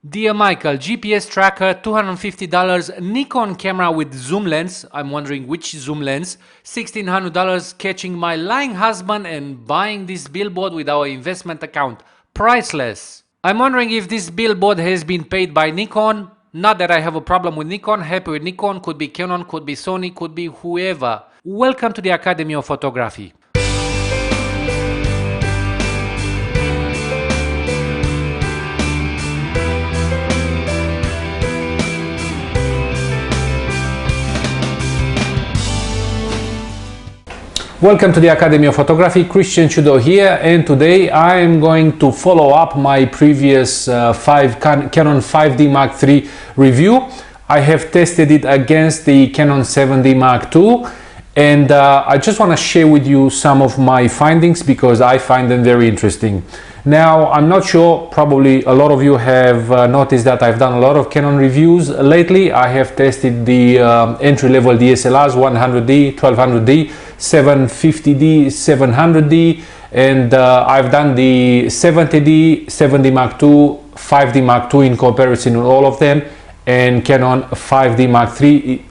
Dear Michael, GPS tracker, $250, Nikon camera with zoom lens, I'm wondering which zoom lens, $1,600, catching my lying husband and buying this billboard with our investment account, priceless. I'm wondering if this billboard has been paid by Nikon. Not that I have a problem with Nikon, happy with Nikon, could be Canon, could be Sony, could be whoever. Welcome to the Academy of Photography. Welcome to the Academy of Photography, Christian Chudo here, and today I am going to follow up my previous Canon 5D Mark III review. I have tested it against the Canon 7D Mark II, and I just want to share with you some of my findings because I find them very interesting. Now, I'm not sure, probably a lot of you have noticed that I've done a lot of Canon reviews lately. I have tested the entry-level DSLRs, 100D, 1200D, 750D, 700D, and I've done the 70D, 7D Mark II, 5D Mark II in comparison with all of them, and Canon 5D Mark III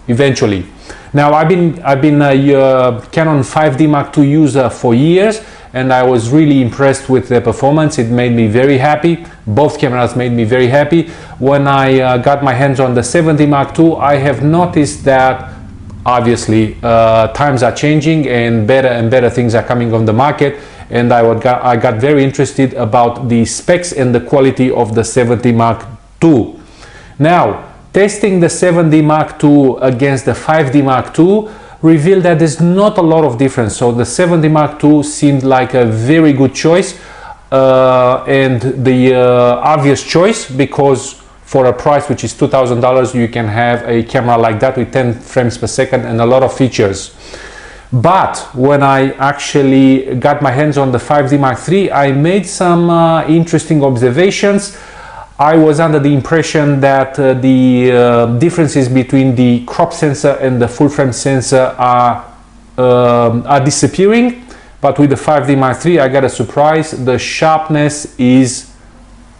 eventually. Now, I've been a Canon 5D Mark II user for years, and I was really impressed with the performance. It made me very happy. Both cameras made me very happy. When I got my hands on the 7D Mark II, I have noticed that obviously times are changing and better things are coming on the market, and I got very interested about the specs and the quality of the 7D Mark II. Now, testing the 7D Mark II against the 5D Mark II revealed that there's not a lot of difference. So the 7D Mark II seemed like a very good choice and the obvious choice, because for a price which is $2,000 you can have a camera like that with 10 frames per second and a lot of features. But when I actually got my hands on the 5D Mark III, I made some interesting observations. I was under the impression that the differences between the crop sensor and the full frame sensor are disappearing, but with the 5D Mark III I got a surprise. The sharpness is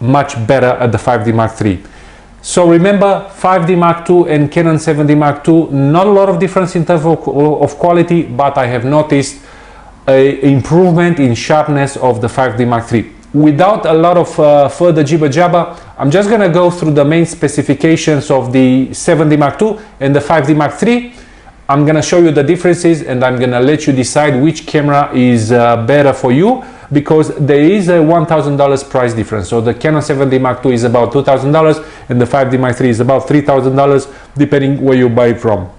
much better at the 5D Mark III. So remember, 5D Mark II and Canon 7D Mark II, not a lot of difference in terms of quality, but I have noticed an improvement in sharpness of the 5D Mark III. Without a lot of further jibber jabber, I'm just going to go through the main specifications of the 7D Mark II and the 5D Mark III. I'm going to show you the differences, and I'm going to let you decide which camera is better for you, because there is a $1,000 price difference. So the Canon 7D Mark II is about $2,000 and the 5D Mark III is about $3,000, depending where you buy it from.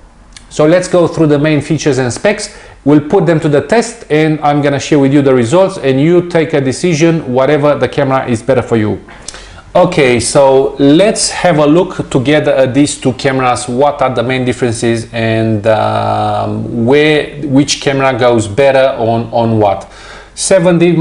So let's go through the main features and specs. We'll put them to the test, and I'm gonna share with you the results, and you take a decision, whatever the camera is better for you. Okay, so let's have a look together at these two cameras. What are the main differences, and which camera goes better on what? 5D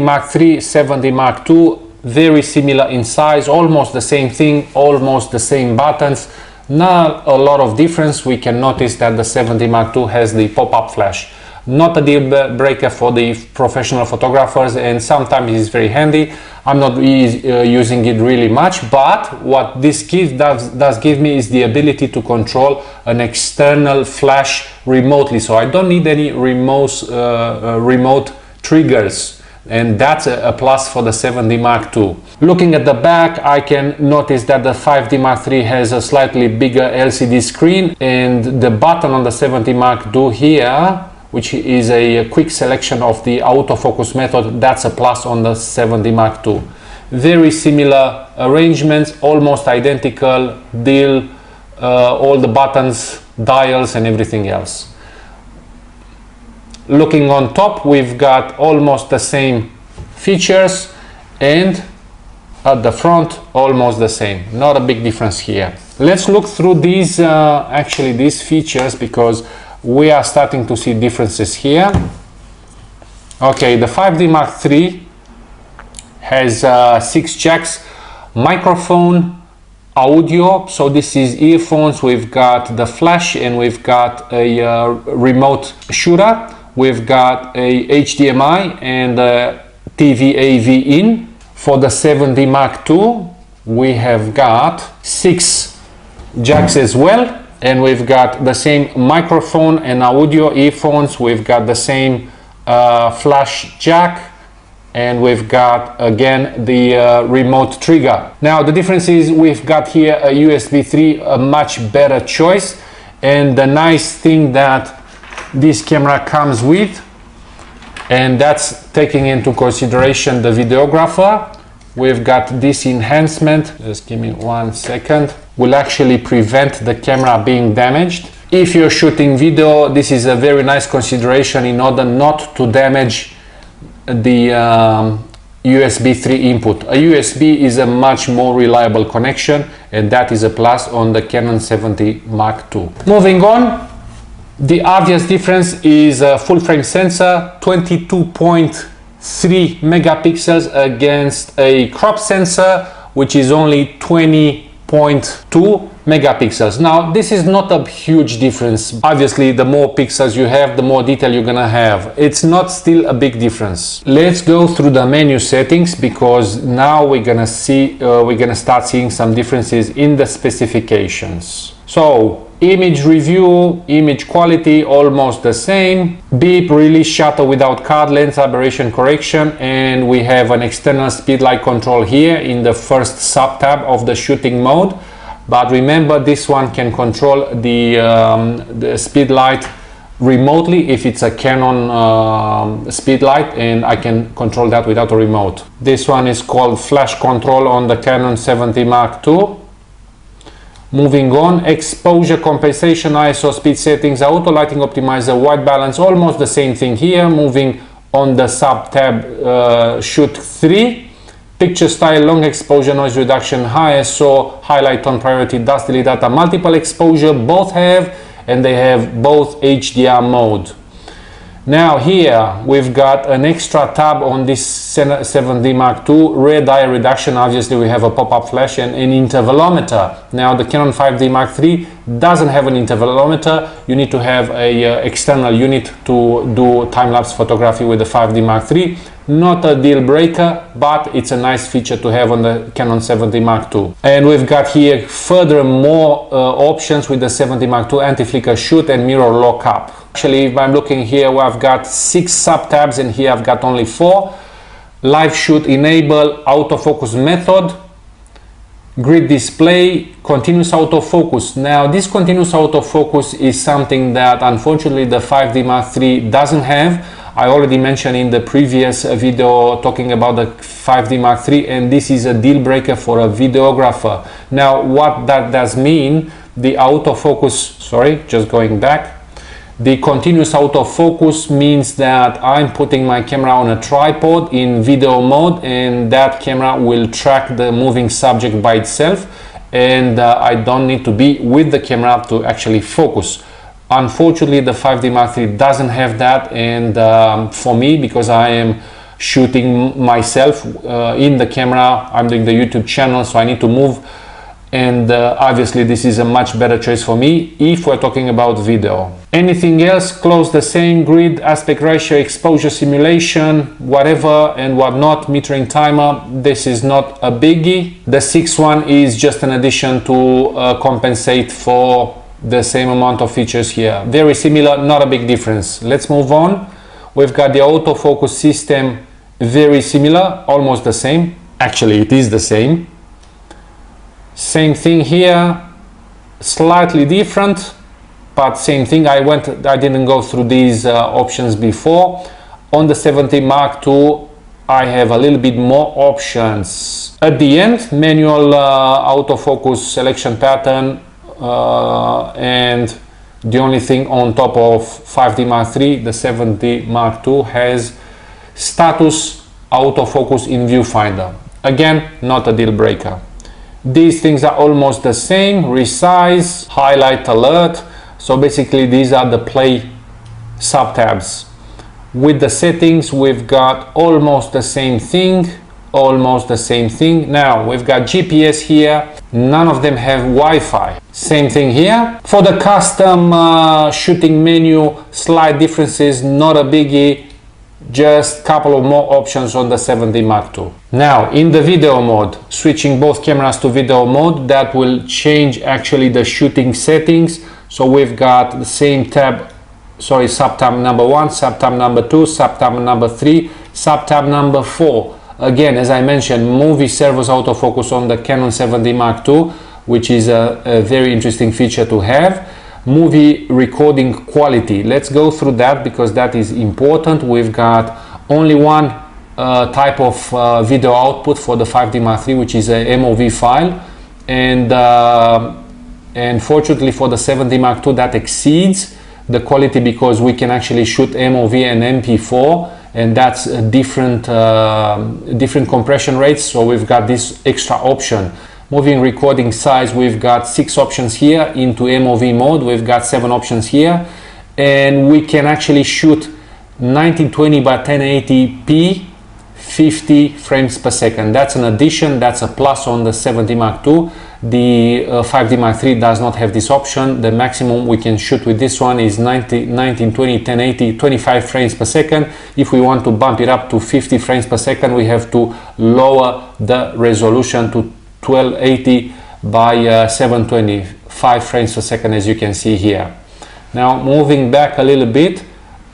Mark III, 7D Mark II, very similar in size, almost the same thing, almost the same buttons. Not a lot of difference. We can notice that the 7D Mark II has the pop-up flash. Not a deal breaker for the professional photographers, and sometimes it's very handy. I'm not using it really much, but what this does give me is the ability to control an external flash remotely. So I don't need any remote triggers, and that's a plus for the 7D Mark II. Looking at the back, I can notice that the 5D Mark III has a slightly bigger LCD screen, and the button on the 7D Mark II here, which is a quick selection of the autofocus method, that's a plus on the 7D Mark II. Very similar arrangements, almost identical, all the buttons, dials and everything else. Looking on top, we've got almost the same features, and at the front almost the same. Not a big difference here. Let's look through these these features, because we are starting to see differences here. Okay, the 5D Mark III has 6 jacks, microphone, audio, so this is earphones, we've got the flash, and we've got a remote shooter, we've got a HDMI and a TV AV in. For the 7D Mark II, we have got 6 jacks as well, and we've got the same microphone and audio earphones. We've got the same flash jack, and we've got again the remote trigger. Now the difference is we've got here a USB 3, a much better choice, and the nice thing that this camera comes with, and that's taking into consideration the videographer. We've got this enhancement, just give me 1 second, will actually prevent the camera being damaged. If you're shooting video, this is a very nice consideration in order not to damage the USB 3 input. A USB is a much more reliable connection, and that is a plus on the Canon 7D Mark II. Moving on, the obvious difference is a full frame sensor, 22.3 megapixels against a crop sensor, which is only 20.2 megapixels. Now, this is not a huge difference. Obviously, the more pixels you have, the more detail you're gonna have. It's not still a big difference. Let's go through the menu settings, because now we're gonna start seeing some differences in the specifications. So, image review, image quality, almost the same. Beep, release shutter without card, lens aberration correction, and we have an external speed light control here in the first sub tab of the shooting mode. But remember, this one can control the speed light remotely if it's a Canon speed light, and I can control that without a remote. This one is called flash control on the Canon 7D Mark II. Moving on, exposure compensation, ISO, speed settings, auto lighting optimizer, white balance, almost the same thing here. Moving on the sub tab, shoot 3, picture style, long exposure, noise reduction, high ISO, highlight tone priority, dust delete data, multiple exposure, both have, and they have both HDR mode. Now here we've got an extra tab on this 7D Mark II, red eye reduction. Obviously we have a pop-up flash and an intervalometer. Now the Canon 5D Mark III doesn't have an intervalometer. You need to have a external unit to do time-lapse photography with the 5D Mark III. Not a deal breaker, but it's a nice feature to have on the Canon 7D Mark II. And we've got here further more options with the 7D Mark II, anti-flicker shoot and mirror lockup. Actually, if I'm looking here, where I've got 6 sub tabs, and here I've got only 4. Live shoot enable, autofocus method, grid display, continuous autofocus. Now this continuous autofocus is something that unfortunately the 5D Mark III doesn't have. I already mentioned in the previous video talking about the 5D Mark III, and this is a deal breaker for a videographer. Now what that does mean, the autofocus, sorry, just going back, the continuous autofocus means that I'm putting my camera on a tripod in video mode, and that camera will track the moving subject by itself, and I don't need to be with the camera to actually focus. Unfortunately, the 5D Mark III doesn't have that, and for me, because I am shooting myself in the camera, I'm doing the YouTube channel, so I need to move, and obviously this is a much better choice for me if we're talking about video. Anything else, close the same, grid, aspect ratio, exposure simulation, whatever and whatnot, metering timer, this is not a biggie. The 6th one is just an addition to compensate for the same amount of features here. Very similar, not a big difference. Let's move on. We've got the autofocus system, very similar, almost the same. Actually, it is the same. Same thing here, slightly different, but same thing. I didn't go through these options before. On the 7D Mark II, I have a little bit more options. At the end, manual autofocus selection pattern, and the only thing on top of 5D Mark III, the 7D Mark II has status autofocus in viewfinder. Again, not a deal breaker. These things are almost the same, resize, highlight alert. So basically these are the play sub tabs. With the settings, we've got almost the same thing, Now we've got GPS here. None of them have Wi-Fi. Same thing here. For the custom shooting menu, slight differences, not a biggie. Just couple of more options on the 7D Mark II. Now in the video mode, switching both cameras to video mode, that will change actually the shooting settings. So we've got the same tab, sorry, sub-tab number 1, sub-tab number 2, sub-tab number 3, sub-tab number 4. Again, as I mentioned, movie servos autofocus on the Canon 7D Mark II, which is a very interesting feature to have. Movie recording quality, let's go through that because that is important. We've got only one type of video output for the 5D Mark III, which is a MOV file, and fortunately for the 7D Mark II that exceeds the quality because we can actually shoot MOV and MP4, and that's a different compression rates. So we've got this extra option. Moving recording size, we've got 6 options here. Into MOV mode, we've got 7 options here, and we can actually shoot 1920 by 1080p 50 frames per second. That's an addition, that's a plus on the 7D Mark II. The 5D Mark III does not have this option. The maximum we can shoot with this one is 1920 1080 25 frames per second. If we want to bump it up to 50 frames per second, we have to lower the resolution to 1280 by 725 frames per second, as you can see here. Now moving back a little bit,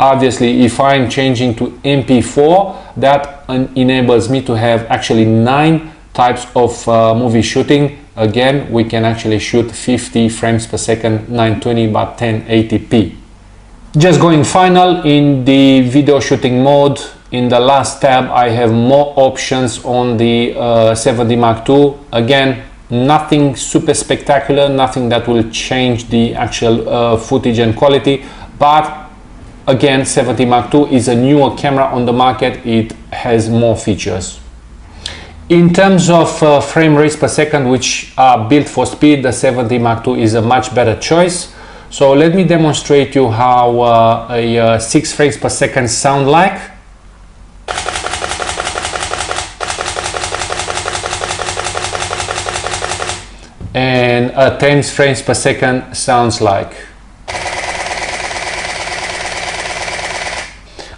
obviously if I'm changing to MP4, that enables me to have actually 9 types of movie shooting. Again, we can actually shoot 50 frames per second, 920 by 1080p. Just going final in the video shooting mode, in the last tab I have more options on the 7D Mark II. Again, nothing super spectacular, nothing that will change the actual footage and quality, but again, 7D Mark II is a newer camera on the market, it has more features. In terms of frame rates per second, which are built for speed, the 7D Mark II is a much better choice. So let me demonstrate you how a 6 frames per second sound like. And a 10 frames per second sounds like.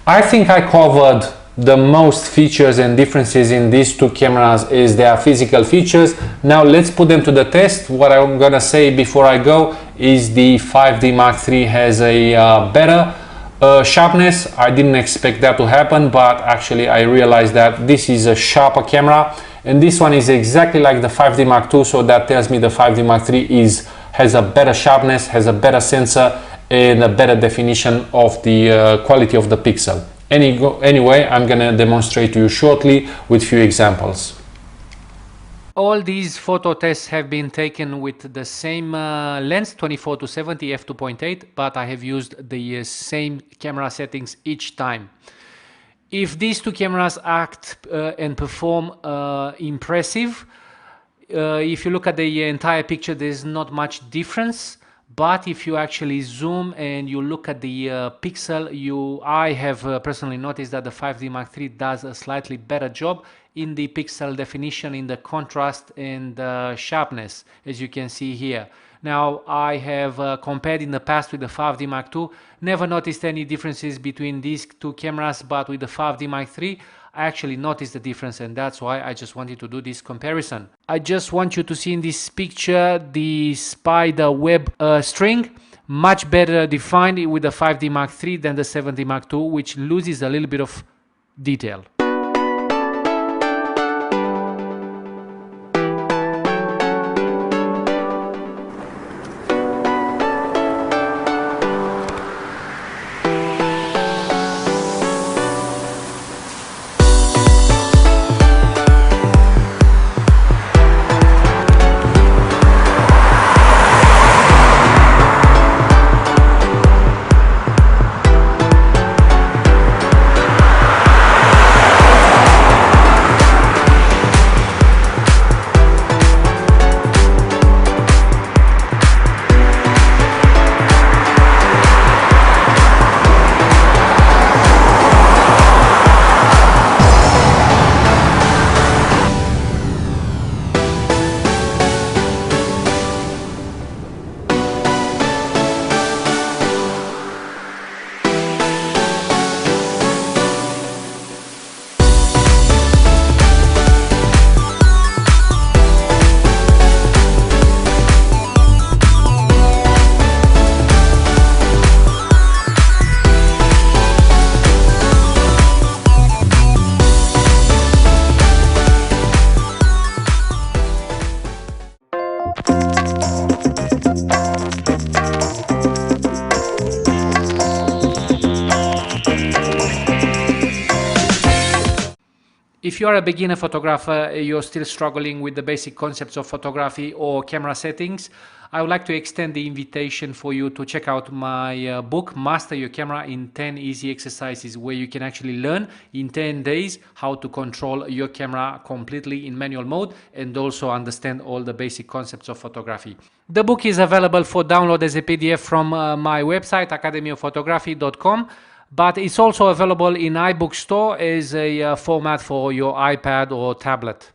I think I covered the most features and differences in these two cameras is their physical features. Now let's put them to the test. What I'm gonna say before I go is the 5D Mark III has a better sharpness. I didn't expect that to happen, but actually I realized that this is a sharper camera, and this one is exactly like the 5D Mark II, so that tells me the 5D Mark III has a better sharpness, has a better sensor, and a better definition of the quality of the pixel. Anyway, I'm gonna demonstrate to you shortly with few examples. All these photo tests have been taken with the same lens, 24-70 f2.8, but I have used the same camera settings each time. If these two cameras act and perform impressive, if you look at the entire picture, there's not much difference. But if you actually zoom and you look at the pixel, I have personally noticed that the 5D Mark III does a slightly better job in the pixel definition, in the contrast and sharpness, as you can see here. Now, I have compared in the past with the 5D Mark II, never noticed any differences between these two cameras, but with the 5D Mark III, I actually noticed the difference, and that's why I just wanted to do this comparison. I just want you to see in this picture the spider web string, much better defined with the 5D Mark III than the 7D Mark II, which loses a little bit of detail. If you're a beginner photographer, you're still struggling with the basic concepts of photography or camera settings, I would like to extend the invitation for you to check out my book, Master Your Camera in 10 Easy Exercises, where you can actually learn in 10 days how to control your camera completely in manual mode and also understand all the basic concepts of photography. The book is available for download as a PDF from my website, academyofphotography.com. But it's also available in iBook Store as a format for your iPad or tablet.